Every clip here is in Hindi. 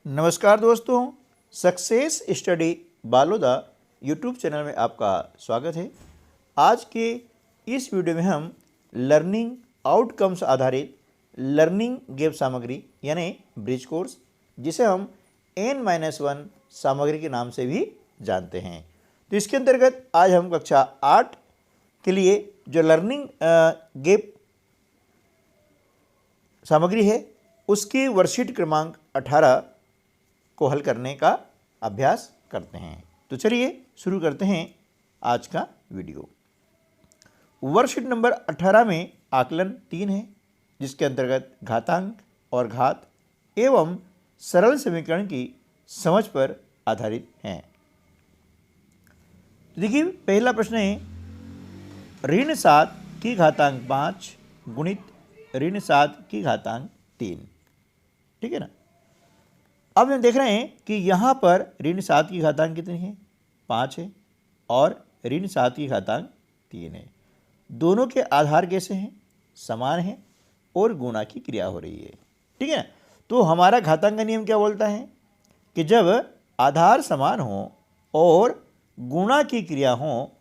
नमस्कार दोस्तों, success study Baloda YouTube channel में आपका स्वागत है। आज के इस वीडियो में हम लर्निंग आउटकम्स आधारित लर्निंग गैप सामग्री यानी ब्रिज कोर्स, जिसे हम N-1 सामग्री के नाम से भी जानते हैं, तो इसके अंतर्गत आज हम कक्षा 8 के लिए जो लर्निंग गैप सामग्री है उसकी वर्कशीट क्रमांक 18 को हल करने का अभ्यास करते हैं। तो चलिए शुरू करते हैं आज का वीडियो। वर्कशीट नंबर 18 में आकलन 3 है, जिसके अंतर्गत घातांक और घात एवं सरल समीकरण की समझ पर आधारित हैं। देखिए, पहला प्रश्न है ऋण 7 की घातांक 5 गुणित ऋण 7 की घातांक 3। ठीक है ना। अब हम देख रहे हैं कि यहाँ पर ऋण 7 की घातांक कितनी है, 5 है, और ऋण 7 की घातांक 3 है। दोनों के आधार कैसे हैं, समान हैं और गुणा की क्रिया हो रही है। ठीक है। तो हमारा घातांक का नियम क्या बोलता है कि जब आधार समान हो और गुणा की क्रिया हो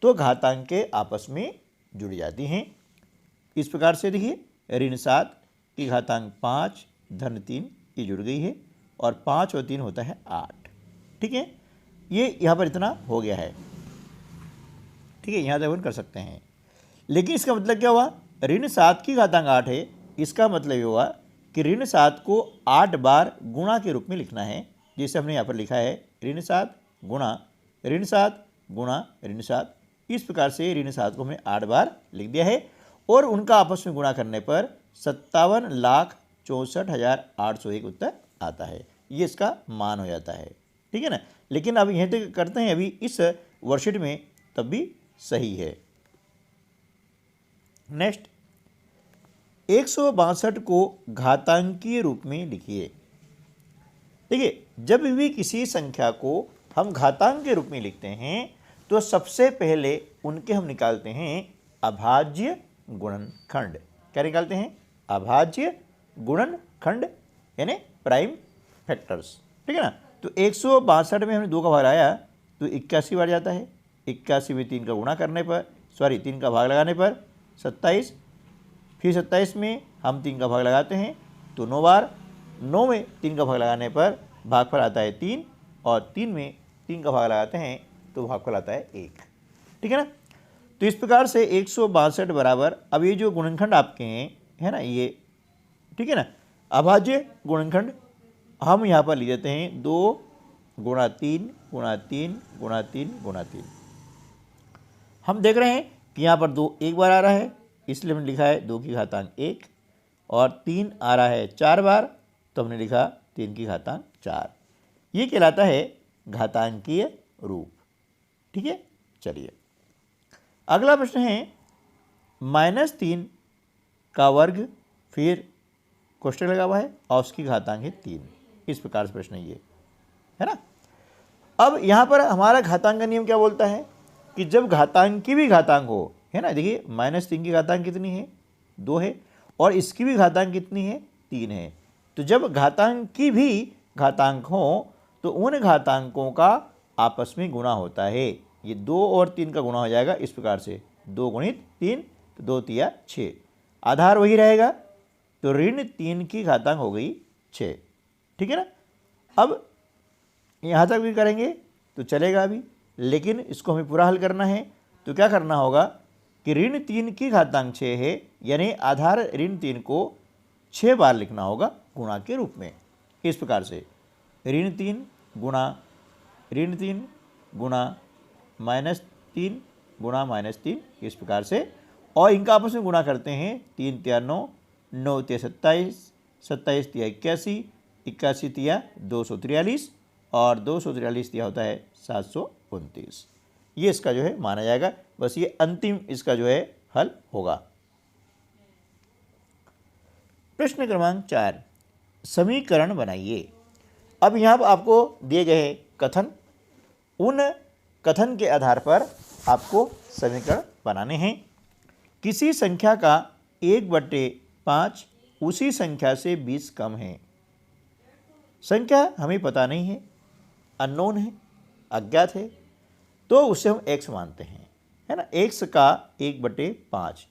तो घातांक के आपस में जुड़ जाती हैं। इस प्रकार से देखिए, ऋण 7 की घातांक 5 धन 3 ये जुड़ गई है और 5 और 3 होता है 8। ठीक है, ये यहाँ पर इतना हो गया है। ठीक है, यहाँ तक हम कर सकते हैं। लेकिन इसका मतलब क्या हुआ, ऋण 7 की घातांक 8 है, इसका मतलब ये हुआ कि ऋण 7 को 8 बार गुणा के रूप में लिखना है। जैसे हमने यहाँ पर लिखा है ऋण 7 गुणा ऋण 7 गुणा ऋण 7। इस प्रकार से ऋण 7 को हमने 8 बार लिख दिया है और उनका आपस में गुणा करने पर 57,64,801 उत्तर आता है। ये इसका मान हो जाता है। ठीक है ना। लेकिन अब यहीं तक करते हैं अभी इस वर्कशीट में, तब भी सही है। नेक्स्ट, 162 को घातांकीय रूप में लिखिए। देखिए, जब भी किसी संख्या को हम घातांक के रूप में लिखते हैं तो सबसे पहले उनके हम निकालते हैं अभाज्य गुणनखंड। क्या निकालते हैं, अभाज्य गुणनखंड यानी प्राइम फैक्टर्स। ठीक है ना। तो 162 में हमने 2 का भाग लगाया तो 81 बार जाता है। 81 में 3 का गुणा करने पर 3 का भाग लगाने पर 27, फिर 27 में हम 3 का भाग लगाते हैं तो 9 बार। 9 में 3 का भाग लगाने पर भागफल आता है 3 और 3 में 3 का भाग लगाते हैं तो भागफल आता है 1। ठीक है ना। तो इस प्रकार से 162 बराबर, अब ये जो गुणनखंड आपके हैं है ना ये, ठीक है ना, अभाज्य गुणनखंड हम यहाँ पर ले देते हैं 2 गुणा 3 गुणा 3 गुणा 3 गुणा 3। हम देख रहे हैं कि यहाँ पर 2 एक बार आ रहा है, इसलिए हमने लिखा है 2 की घातांक 1, और 3 आ रहा है 4 बार तो हमने लिखा 3 की घातांक 4। ये कहलाता है घातांकीय रूप। ठीक है। चलिए, अगला प्रश्न है -3 का वर्ग, फिर कोष्टक लगा हुआ है और उसकी घातांक है 3। इस प्रकार से प्रश्न ये है ना। अब यहाँ पर हमारा घातांक का नियम क्या बोलता है कि जब घातांक की भी घातांक हो, है ना, देखिए -3 की घातांक कितनी है, 2 है, और इसकी भी घातांक कितनी है, 3 है। तो जब घातांक की भी घातांक हो तो उन घातांकों का आपस में गुणा होता है। ये 2 और 3 का गुणा हो जाएगा इस प्रकार से, 2 गुणित 3 तो 2 तिया 6, आधार वही रहेगा तो ऋण 3 की घातांक हो गई 6। ठीक है ना। अब यहाँ तक भी करेंगे तो चलेगा अभी, लेकिन इसको हमें पूरा हल करना है तो क्या करना होगा कि ऋण 3 की घातांक 6 है, यानी आधार ऋण 3 को 6 बार लिखना होगा गुणा के रूप में। इस प्रकार से ऋण 3 गुणा -3 गुणा -3, इस प्रकार से, और इनका आपस में गुणा करते हैं। 3 तिया 9, 9 तिया 27, 27 तिया 81, 81 तिया 243, और 243 तिया होता है 729। ये इसका जो है माना जाएगा। बस ये अंतिम इसका जो है हल होगा। प्रश्न क्रमांक 4, समीकरण बनाइए। अब यहाँ पर आपको दिए गए कथन, उन कथन के आधार पर आपको समीकरण बनाने हैं। किसी संख्या का 1/5 उसी संख्या से 20 कम है। संख्या हमें पता नहीं है, अननोन है, अज्ञात है, तो उसे हम x मानते हैं, है ना। x का 1/5,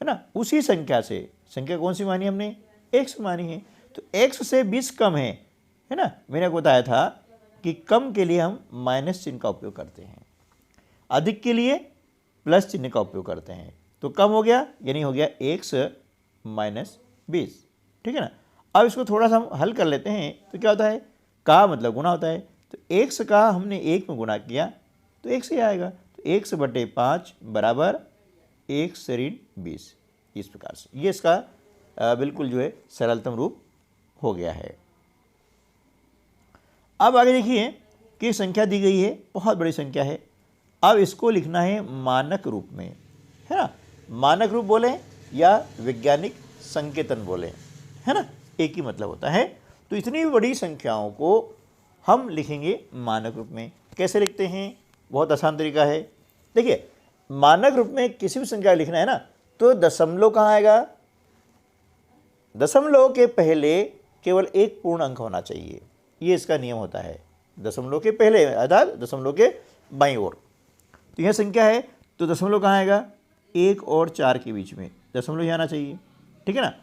है ना। उसी संख्या से, संख्या कौन सी मानी हमने, x मानी है, तो x से 20 कम है ना। मैंने आपको बताया था कि कम के लिए हम माइनस चिन्ह का उपयोग करते हैं, अधिक के लिए प्लस चिन्ह का उपयोग करते हैं। तो कम हो गया यानी हो गया x - 20, ठीक है ना। अब इसको थोड़ा सा हम हल कर लेते हैं, तो क्या होता है, का मतलब गुना होता है, तो x का हमने 1 में गुना किया तो x ही आएगा, तो x/5 बराबर 1/20। इस प्रकार से ये इसका बिल्कुल जो है सरलतम रूप हो गया है। अब आगे देखिए कि संख्या दी गई है, बहुत बड़ी संख्या है। अब इसको लिखना है मानक रूप में, है ना। मानक रूप बोले या वैज्ञानिक संकेतन बोले, है ना, एक ही मतलब होता है। तो इतनी बड़ी संख्याओं को हम लिखेंगे मानक रूप में। कैसे लिखते हैं, बहुत आसान तरीका है। देखिए, मानक रूप में किसी भी संख्या लिखना है ना, तो दशमलव कहाँ आएगा, दशमलव के पहले केवल एक पूर्ण अंक होना चाहिए, ये इसका नियम होता है। दशमलव के पहले अर्थात दशमलव के बाईं ओर। तो यह संख्या है तो दशमलव कहाँ आएगा, 1 और 4 के बीच में दशमलव यहाँ आना चाहिए, ठीक है ना।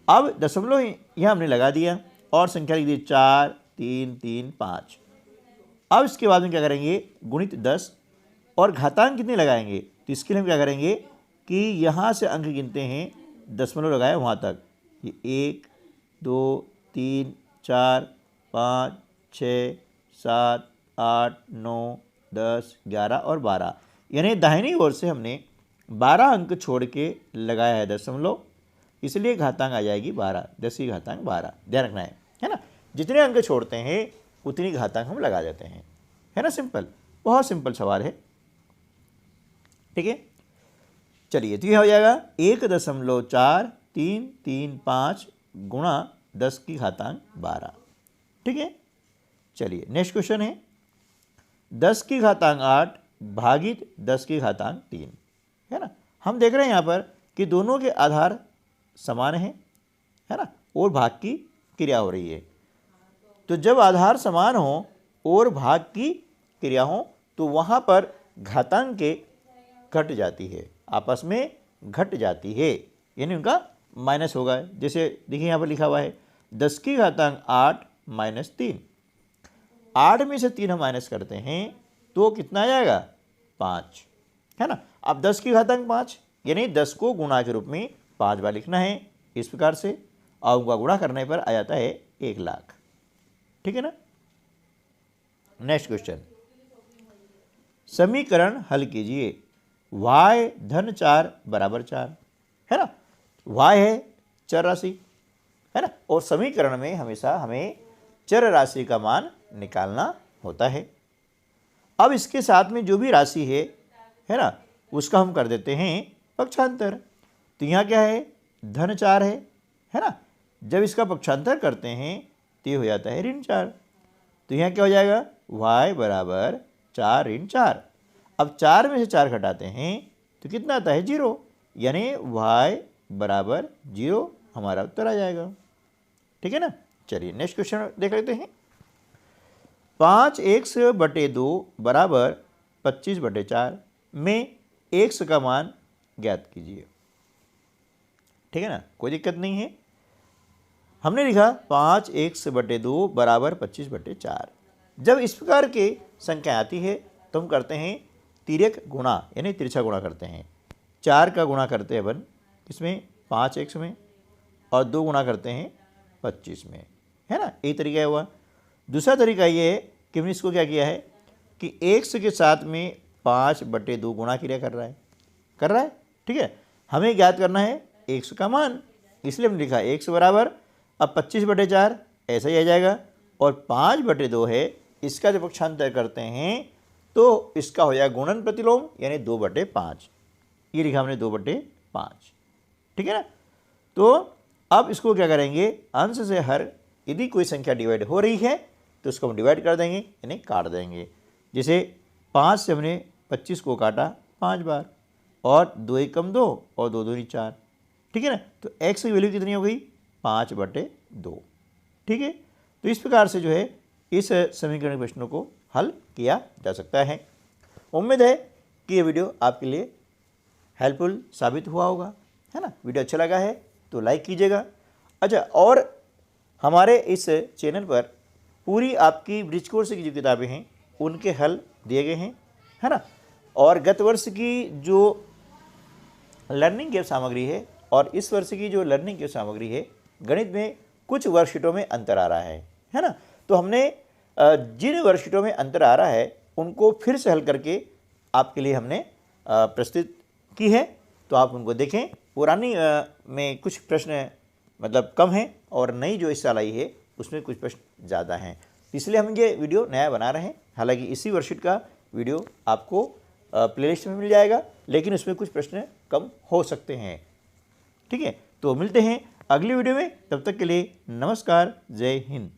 अब दशमलव यहाँ हमने लगा दिया और संख्या लिख दी 4 3 3 5। अब इसके बाद में क्या करेंगे, गुणित 10 और घातांक कितने लगाएंगे, तो इसके लिए हम क्या करेंगे कि यहाँ से अंक गिनते हैं, दशमलव लगाए वहाँ तक, ये 1 2 3 4 5 6 7 8 9 10 11 और 12, यानी दाहिनी ओर से हमने 12 अंक छोड़ के लगाया है दशमलव, इसलिए घातांक आ जाएगी 12, 10 की घातांक 12, ध्यान रखना है ना। जितने अंक छोड़ते हैं उतनी घातांक हम लगा देते हैं, है ना। सिंपल, बहुत सिंपल सवाल है, ठीक है। चलिए, तो यह हो जाएगा 1.4335 गुणा 10 की घातांक 12, ठीक है। चलिए नेक्स्ट क्वेश्चन है 10 की घातांक 8 भागित 10 की घातांक 3, है ना। हम देख रहे हैं यहाँ पर कि दोनों के आधार समान है ना, और भाग की क्रिया हो रही है। तो जब आधार समान हो और भाग की क्रिया हो तो वहाँ पर घातांक के घट जाती है, आपस में घट जाती है, यानी उनका माइनस होगा। जैसे देखिए यहाँ पर लिखा हुआ है 10 की घातांक 8 - 3, 8 में से 3 हम माइनस करते हैं तो कितना आ जाएगा, 5, है ना। अब 10 की घातांक 5 यानी 10 को गुणा के रूप में 5 बार लिखना है इस प्रकार से, और उनका गुणा करने पर आ जाता है 1 लाख, ठीक है ना। नेक्स्ट क्वेश्चन, समीकरण हल कीजिए, y धन 4 बराबर 4, है ना। y है चर राशि, है ना, और समीकरण में हमेशा हमें चर राशि का मान निकालना होता है। अब इसके साथ में जो भी राशि है ना, उसका हम कर देते हैं पक्षांतर। तो यहाँ क्या है, धन 4 है ना। जब इसका पक्षांतर करते हैं तो ये हो जाता है ऋण 4। तो यहाँ क्या हो जाएगा, y बराबर 4 ऋण 4। अब 4 में से 4 घटाते हैं तो कितना आता है, 0, यानी y बराबर 0 हमारा उत्तर आ जाएगा, ठीक है ना। चलिए नेक्स्ट क्वेश्चन देख लेते हैं। 5x/2 बराबर 25/4 में x का मान ज्ञात कीजिए, ठीक है ना, कोई दिक्कत नहीं है। हमने लिखा 5x/2 बराबर 25/4। जब इस प्रकार की संख्या आती है तो हम करते हैं तिर्यक गुणा, यानी तिरछा गुणा करते हैं। 4 का गुणा करते हैं अपन इसमें 5x में, और 2 गुणा करते हैं 25 में, है ना। एक तरीका हुआ। दूसरा तरीका ये है कि हमने इसको क्या किया है कि x के साथ में 5/2 गुणा क्रिया कर रहा है, ठीक है। हमें ज्ञात करना है x का मान, इसलिए हमने लिखा x बराबर, अब 25/4 ऐसा ही आ जाएगा, और 5/2 है, इसका जब पक्षांतर करते हैं तो इसका हो जाएगा गुणन प्रतिलोम, यानी 2/5। ये लिखा हमने 2/5, ठीक है ना। तो अब इसको क्या करेंगे, अंश से हर यदि कोई संख्या डिवाइड हो रही है तो उसको हम डिवाइड कर देंगे, यानी काट देंगे। जैसे 5 से हमने 25 को काटा 5 बार, और 2 एकम 2 और 2 दूनी 4, ठीक है ना। तो x की वैल्यू कितनी हो गई, 5/2, ठीक है। तो इस प्रकार से जो है इस समीकरण के प्रश्नों को हल किया जा सकता है। उम्मीद है कि ये वीडियो आपके लिए हेल्पफुल साबित हुआ होगा, है ना। वीडियो अच्छा लगा है तो लाइक कीजिएगा। अच्छा, और हमारे इस चैनल पर पूरी आपकी ब्रिज कोर्स की जो किताबें हैं उनके हल दिए गए हैं, है ना। और गत वर्ष की जो लर्निंग की सामग्री है और इस वर्ष की जो लर्निंग की सामग्री है, गणित में कुछ वर्कशीटों में अंतर आ रहा है ना। तो हमने जिन वर्कशीटों में अंतर आ रहा है उनको फिर से हल करके आपके लिए हमने प्रस्तुत की है, तो आप उनको देखें। पुरानी में कुछ प्रश्न मतलब कम हैं और नई जो इस साल आई है उसमें कुछ प्रश्न ज़्यादा हैं, इसलिए हम ये वीडियो नया बना रहे हैं। हालांकि इसी वर्कशीट का वीडियो आपको प्लेलिस्ट में मिल जाएगा, लेकिन उसमें कुछ प्रश्न कम हो सकते हैं। ठीक है, तो मिलते हैं अगली वीडियो में, तब तक के लिए नमस्कार, जय हिंद।